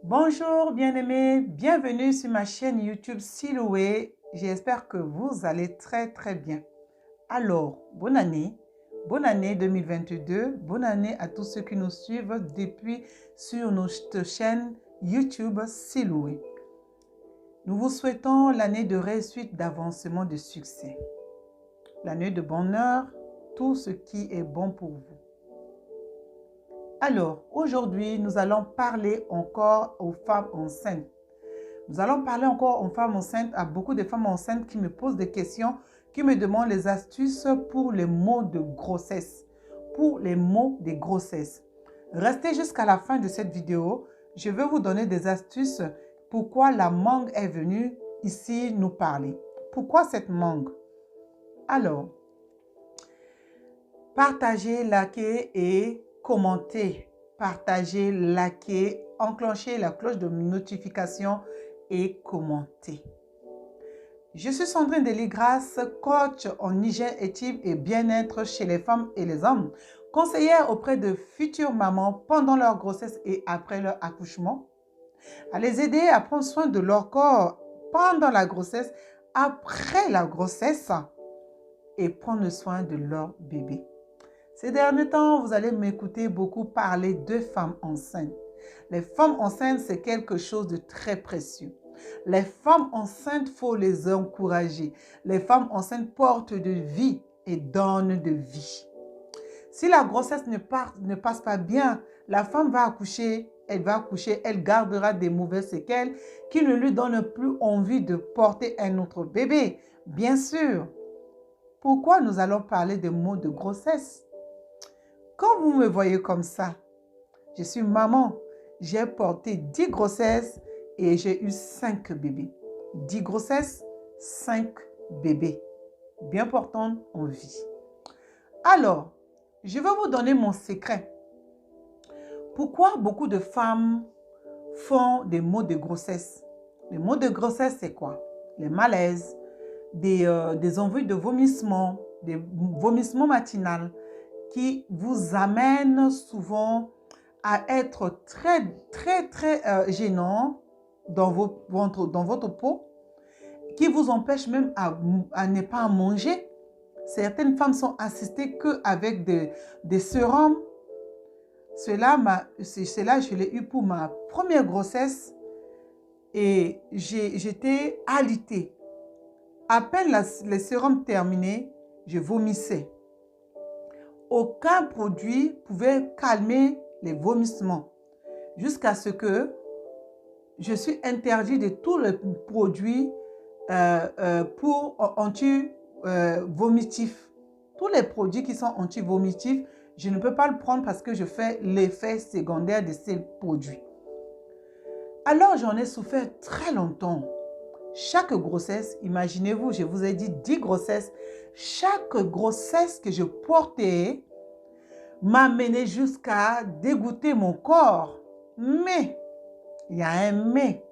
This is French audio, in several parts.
Bonjour bien-aimés, bienvenue sur ma chaîne YouTube Siloué. J'espère que vous allez très bien. Alors, bonne année 2022, bonne année à tous ceux qui nous suivent depuis sur notre chaîne YouTube Siloué. Nous vous souhaitons l'année de réussite, d'avancement, de succès. L'année de bonheur, tout ce qui est bon pour vous. Alors, aujourd'hui, nous allons parler encore aux femmes enceintes. Nous allons parler encore aux femmes enceintes, à beaucoup de femmes enceintes qui me posent des questions, qui me demandent les astuces pour les maux de grossesse. Pour les maux de grossesse. Restez jusqu'à la fin de cette vidéo. Je vais vous donner des astuces pourquoi la mangue est venue ici nous parler. Pourquoi cette mangue? Alors, partagez, likez et commentez. Partagez, likez, enclenchez la cloche de notification et commentez. Je suis Sandrine Deligras, coach en hygiène, éthique et bien-être chez les femmes et les hommes, conseillère auprès de futures mamans pendant leur grossesse et après leur accouchement, à les aider à prendre soin de leur corps pendant la grossesse, après la grossesse et prendre soin de leur bébé. Ces derniers temps, vous allez m'écouter beaucoup parler de femmes enceintes. Les femmes enceintes, c'est quelque chose de très précieux. Les femmes enceintes, il faut les encourager. Les femmes enceintes portent de vie et donnent de vie. Si la grossesse ne passe pas bien, la femme va accoucher, elle gardera des mauvaises séquelles qui ne lui donnent plus envie de porter un autre bébé. Bien sûr. Pourquoi nous allons parler des maux de grossesse? Quand vous me voyez comme ça, je suis maman. J'ai porté 10 grossesses et j'ai eu 5 bébés. 10 grossesses, 5 bébés. Bien portants en vie. Alors, je vais vous donner mon secret. Pourquoi beaucoup de femmes font des maux de grossesse? Les maux de grossesse, c'est quoi? Les malaises, des envies de vomissement, des vomissements matinaux, qui vous amène souvent à être très gênant dans votre peau, qui vous empêche même à ne pas manger. Certaines femmes sont assistées qu'avec des sérums. Cela, je l'ai eu pour ma première grossesse et j'étais alitée. À peine les sérums terminés, je vomissais. Aucun produit pouvait calmer les vomissements jusqu'à ce que je suis interdit de tous les produits pour anti-vomitifs. Tous les produits qui sont anti-vomitifs, je ne peux pas le prendre parce que je fais l'effet secondaire de ces produits. Alors, j'en ai souffert très longtemps. Chaque grossesse, imaginez-vous, je vous ai dit 10 grossesses, chaque grossesse que je portais m'a mené jusqu'à dégoûter mon corps. Mais, il y a un mais.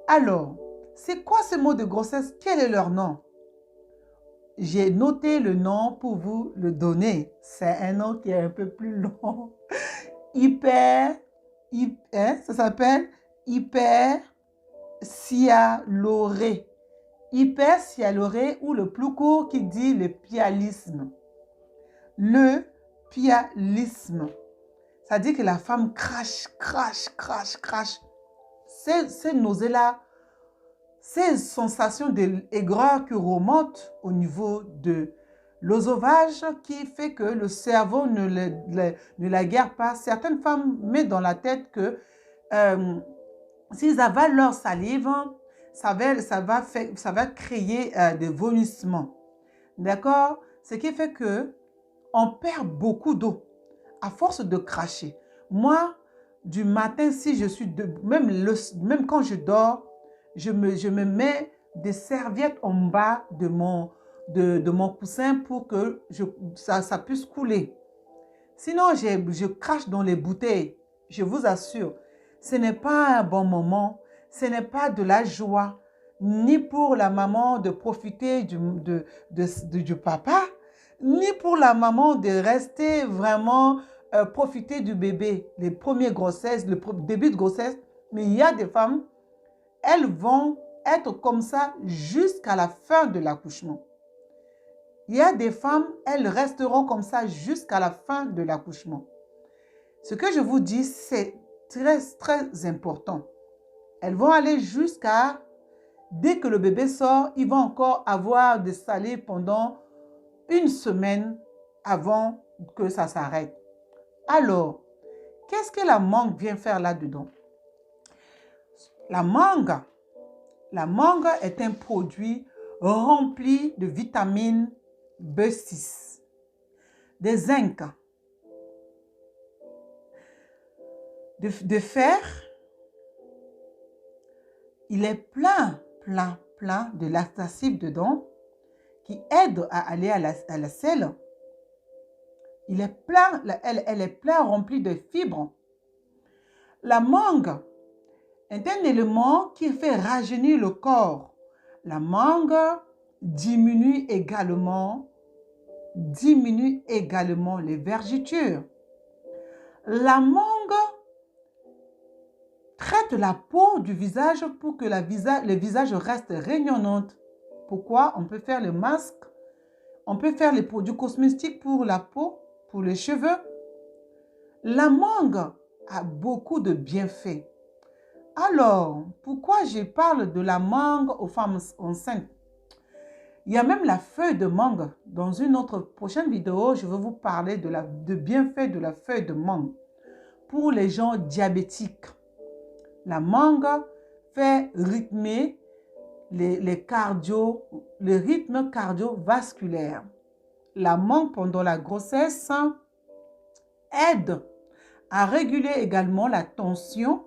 Alors, c'est quoi ce mot de grossesse? Quel est leur nom? J'ai noté le nom pour vous le donner. C'est un nom qui est un peu plus long. Ça s'appelle hypersialorée. Hypersialorée ou le plus court qui dit le pialisme. Le pialisme. Ça dit que la femme crache. Ces nausées-là, ces sensations d'aigreur qui remontent au niveau de l'œsophage qui fait que le cerveau ne la guère pas. Certaines femmes mettent dans la tête que s'ils avalent leur salive, ça va créer des vomissements. D'accord? Ce qui fait que on perd beaucoup d'eau à force de cracher. Moi, du matin, si je suis debout, même quand je dors, je me mets des serviettes en bas de mon coussin pour que ça puisse couler. Sinon, je crache dans les bouteilles. Je vous assure, ce n'est pas un bon moment, ce n'est pas de la joie, ni pour la maman de profiter du papa, ni pour la maman de rester vraiment profiter du bébé. Les premières grossesses, le début de grossesse, Mais il y a des femmes, elles vont être comme ça jusqu'à la fin de l'accouchement. Il y a des femmes, elles resteront comme ça jusqu'à la fin de l'accouchement. Ce que je vous dis, c'est très, très important. Elles vont aller jusqu'à, dès que le bébé sort, ils vont encore avoir des salés pendant une semaine avant que ça s'arrête. Alors, qu'est-ce que la mangue vient faire là-dedans? La mangue est un produit rempli de vitamine B6, de zinc, de fer. Il est plein de lactacide dedans qui aide à aller à la selle. Il est plein, elle est plein remplie de fibres. La mangue est un élément qui fait rajeunir le corps. La mangue diminue également les vergetures. La mangue traite la peau du visage pour que le visage reste rayonnant. Pourquoi? On peut faire le masque, on peut faire les produits cosmétiques pour la peau, pour les cheveux. La mangue a beaucoup de bienfaits. Alors, pourquoi je parle de la mangue aux femmes enceintes? Il y a même la feuille de mangue. Dans une autre prochaine vidéo, je vais vous parler de bienfaits de la feuille de mangue pour les gens diabétiques. La mangue fait rythmer le rythme cardiovasculaire. La mangue pendant la grossesse aide à réguler également la tension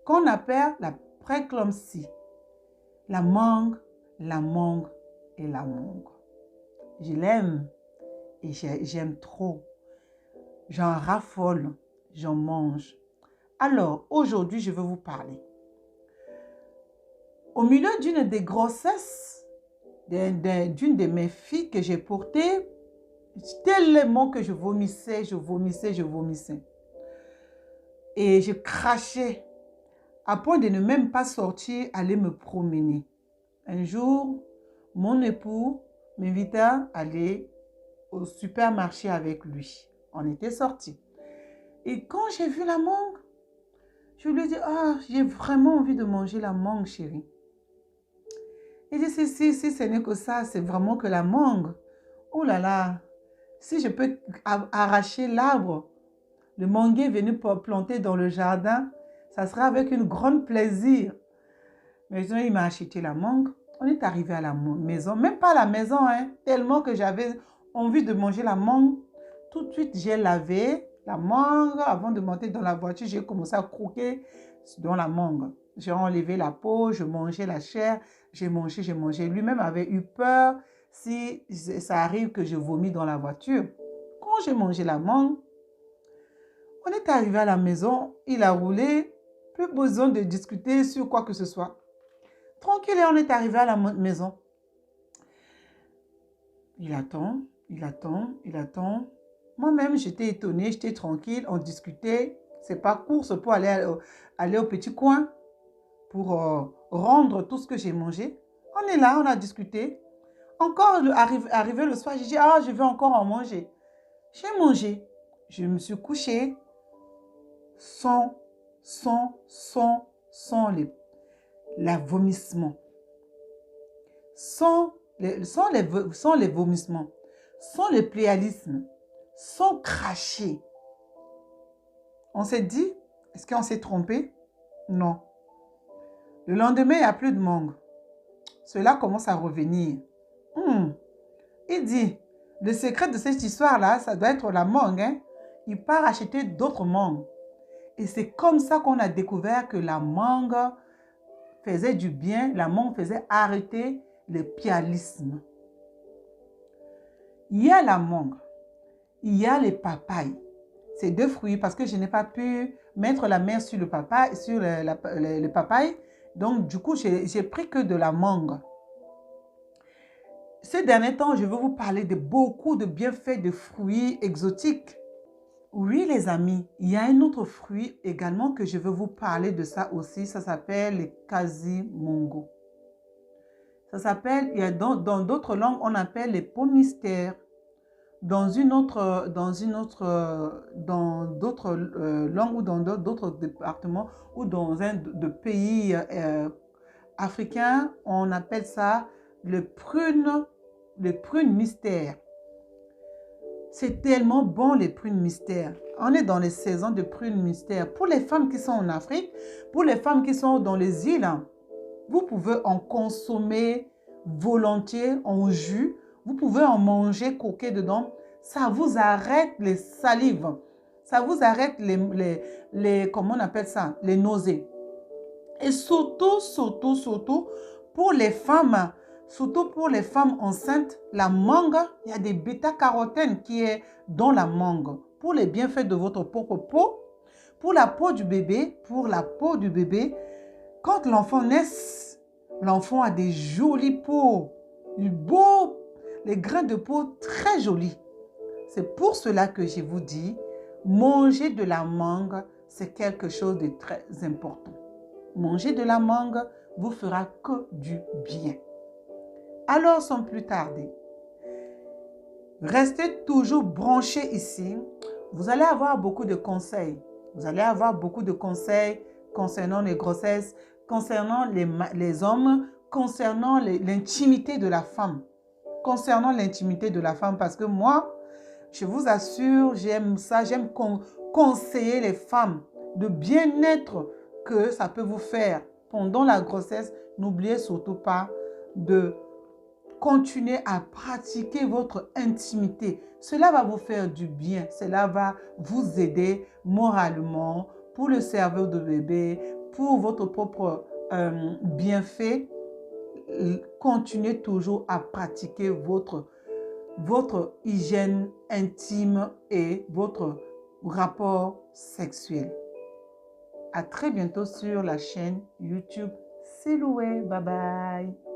qu'on appelle la préclampsie. La mangue et la mangue. Je l'aime et j'aime trop. J'en raffole, j'en mange. Alors, aujourd'hui, je vais vous parler. Au milieu d'une des grossesses, d'une de mes filles que j'ai portée, tellement que je vomissais. Et je crachais à point de ne même pas sortir, aller me promener. Un jour, mon époux m'invitait à aller au supermarché avec lui. On était sortis. Et quand j'ai vu la mangue, je lui ai dit, ah, j'ai vraiment envie de manger la mangue, chérie. Il dit, si ce n'est que ça, c'est vraiment que la mangue. Oh là là, si je peux arracher l'arbre, le manguier venu planter dans le jardin, ça sera avec un grand plaisir. Mais il m'a acheté la mangue. On est arrivé à la maison, même pas à la maison, hein, tellement que j'avais envie de manger la mangue. Tout de suite, j'ai lavé la mangue. Avant de monter dans la voiture, j'ai commencé à croquer dans la mangue. J'ai enlevé la peau, je mangeais la chair, j'ai mangé. Lui-même avait eu peur si ça arrive que je vomis dans la voiture. Quand j'ai mangé la mangue, on est arrivé à la maison, il a roulé, plus besoin de discuter sur quoi que ce soit. Tranquille, et on est arrivé à la maison. Il attend. Moi-même, j'étais étonnée, j'étais tranquille, on discutait. C'est pas course pour aller au petit coin pour rendre tout ce que j'ai mangé. On est là, on a discuté. Encore arrivé le soir, j'ai dit, ah, je vais encore en manger. J'ai mangé. Je me suis couchée sans le vomissement. Sans les vomissements, sans le plialisme, sans cracher. On s'est dit, est-ce qu'on s'est trompé? Non. Le lendemain, il n'y a plus de mangue. Cela commence à revenir. Il dit, le secret de cette histoire-là, ça doit être la mangue. Hein? Il part acheter d'autres mangues. Et c'est comme ça qu'on a découvert que la mangue faisait du bien, la mangue faisait arrêter le pialisme. Il y a la mangue, il y a les papayes. Ces deux fruits, parce que je n'ai pas pu mettre la main sur le papaye. Donc, du coup, j'ai pris que de la mangue. Ces derniers temps, je vais vous parler de beaucoup de bienfaits de fruits exotiques. Oui, les amis, il y a un autre fruit également que je veux vous parler de ça aussi. Ça s'appelle les quasi-mongo. Ça s'appelle, il y a dans d'autres langues, on appelle les pommes mystères. Dans d'autres langues ou dans d'autres départements ou dans un de pays africains, on appelle ça le prune mystère. C'est tellement bon les prunes mystères. On est dans les saisons de prunes mystères. Pour les femmes qui sont en Afrique, pour les femmes qui sont dans les îles, vous pouvez en consommer volontiers en jus. Vous pouvez en manger coquet dedans. Ça vous arrête les salives. Ça vous arrête comment on appelle ça? Les nausées. Et surtout, pour les femmes, surtout pour les femmes enceintes, la mangue, il y a des bêta-carotènes qui est dans la mangue. Pour les bienfaits de votre propre peau, pour la peau du bébé, quand l'enfant naît, l'enfant a des jolies peaux, les grains de peau très jolis. C'est pour cela que je vous dis, manger de la mangue, c'est quelque chose de très important. Manger de la mangue vous fera que du bien. Alors, sans plus tarder, restez toujours branchés ici. Vous allez avoir beaucoup de conseils. Vous allez avoir beaucoup de conseils concernant les grossesses, concernant les hommes, concernant l'intimité de la femme. Concernant l'intimité de la femme, parce que moi, je vous assure, j'aime ça, j'aime conseiller les femmes de bien-être que ça peut vous faire pendant la grossesse. N'oubliez surtout pas de continuer à pratiquer votre intimité. Cela va vous faire du bien. Cela va vous aider moralement pour le cerveau de bébé, pour votre propre bienfait. Continuez toujours à pratiquer votre hygiène intime et votre rapport sexuel. À très bientôt sur la chaîne YouTube Siloué. Bye bye.